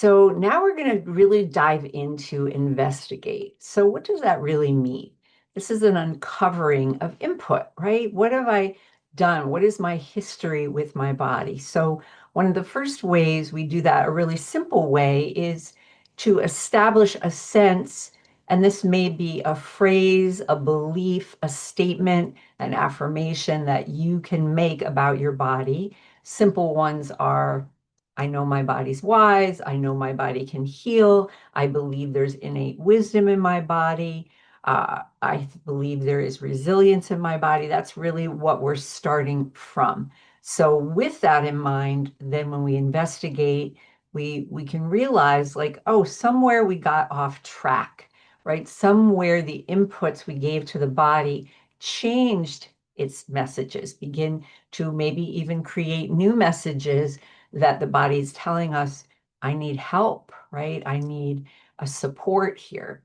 So now we're going to really dive into investigate. So what does that really mean? This is an uncovering of input, right? What have I done? What is my history with my body? So one of the first ways we do that, a really simple way, is to establish a sense, and this may be a phrase, a belief, a statement, an affirmation that you can make about your body. Simple ones are, I know my body's wise. I know my body can heal. I believe there's innate wisdom in my body. I believe there is resilience in my body. That's really what we're starting from. So with that in mind, then when we investigate, we can realize like, oh, somewhere we got off track, right? Somewhere the inputs we gave to the body changed its messages, begin to maybe even create new messages that the body's telling us, I need help, right? I need a support here.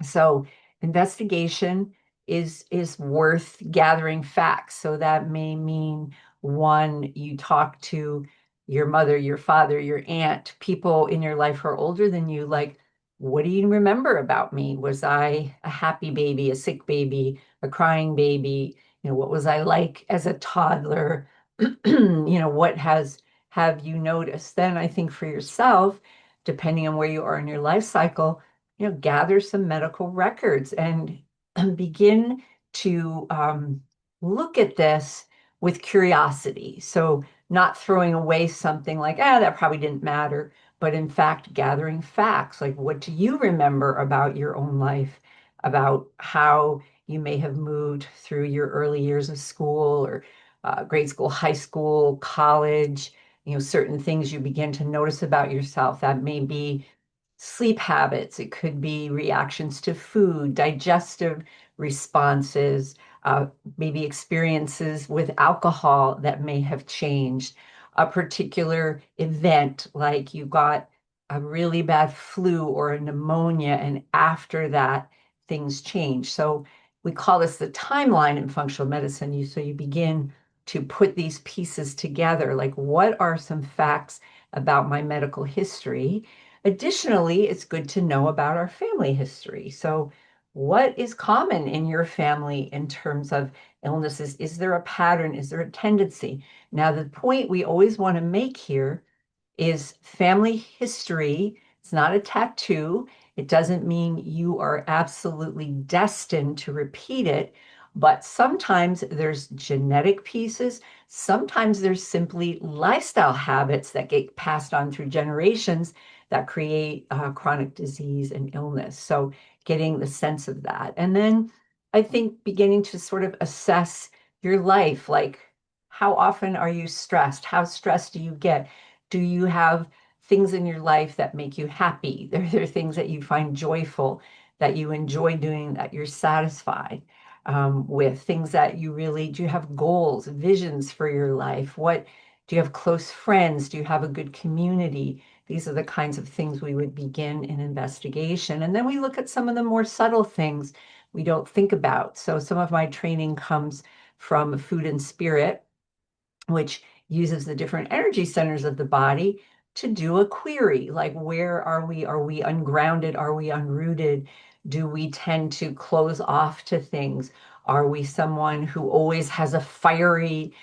So investigation is worth gathering facts. So that may mean one, you talk to your mother, your father, your aunt, people in your life who are older than you, like, what do you remember about me? Was I a happy baby, a sick baby, a crying baby? What was I like as a toddler? What have you noticed? Then I think for yourself, depending on where you are in your life cycle, gather some medical records and begin to look at this with curiosity. So, not throwing away something like, that probably didn't matter, but in fact, gathering facts like, what do you remember about your own life, about how you may have moved through your early years of school or grade school, high school, college, certain things you begin to notice about yourself that may be sleep habits, it could be reactions to food, digestive responses, uh, maybe experiences with alcohol that may have changed, a particular event like you got a really bad flu or a pneumonia, and after that, things change. So we call this the timeline in functional medicine. So you begin to put these pieces together, like what are some facts about my medical history? Additionally, it's good to know about our family history. So, what is common in your family in terms of illnesses? Is there a pattern? Is there a tendency? Now, the point we always want to make here is family history. It's not a tattoo. It doesn't mean you are absolutely destined to repeat it, but sometimes there's genetic pieces. Sometimes there's simply lifestyle habits that get passed on through generations that create chronic disease and illness. So getting the sense of that. And then I think beginning to sort of assess your life, like how often are you stressed? How stressed do you get? Do you have things in your life that make you happy? There are things that you find joyful, that you enjoy doing, that you're satisfied with, things that you really do you have goals, visions for your life? What do you have close friends? Do you have a good community? These are the kinds of things we would begin an investigation. And then we look at some of the more subtle things we don't think about. So some of my training comes from food and spirit, which uses the different energy centers of the body to do a query like, where are we? Are we ungrounded? Are we unrooted? Do we tend to close off to things? Are we someone who always has a fiery,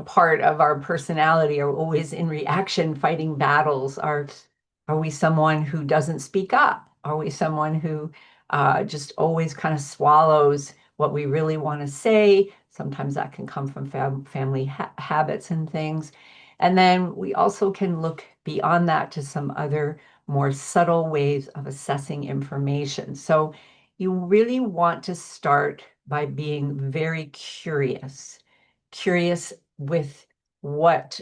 part of our personality, or always in reaction fighting battles? Are we someone who doesn't speak up? Are we someone who just always kind of swallows what we really want to say? Sometimes that can come from family habits and things. And then we also can look beyond that to some other more subtle ways of assessing information. So you really want to start by being very curious, curious with what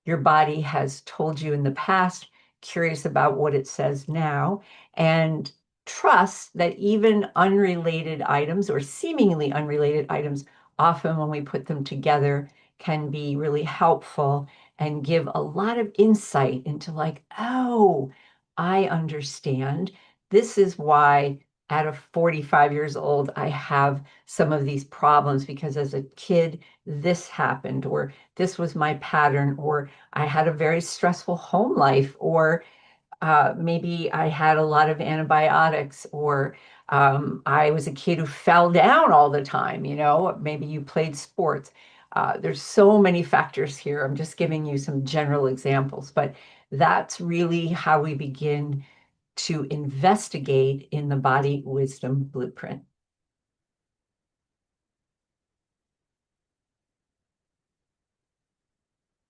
your body has told you in the past, curious about what it says now, and trust that even unrelated items or seemingly unrelated items, often when we put them together, can be really helpful and give a lot of insight into, like, oh, I understand. This is why at 45 years old, I have some of these problems because as a kid, this happened, or this was my pattern, or I had a very stressful home life, or maybe I had a lot of antibiotics, or I was a kid who fell down all the time. Maybe you played sports. There's so many factors here. I'm just giving you some general examples, but that's really how we begin to investigate in the Body Wisdom Blueprint.